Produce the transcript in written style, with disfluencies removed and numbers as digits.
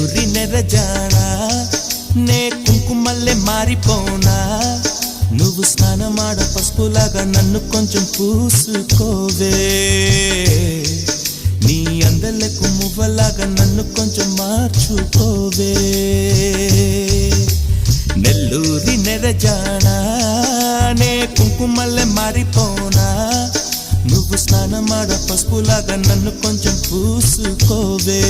నెల్లూరి నెరజానా నే కుంకుమల్లె మారిపోనా నువ్వు స్నానమాడ పసుపులాగా నన్ను కొంచెం పూసుకోవే నీ అందలకు మువ్వలాగా నన్ను కొంచెం మార్చుకోవే నెల్లూరి నెరజానా నే కుంకుమల్లె మారిపోనా నువ్వు స్నానమాడ పసుపులాగా నన్ను కొంచెం పూసుకోవే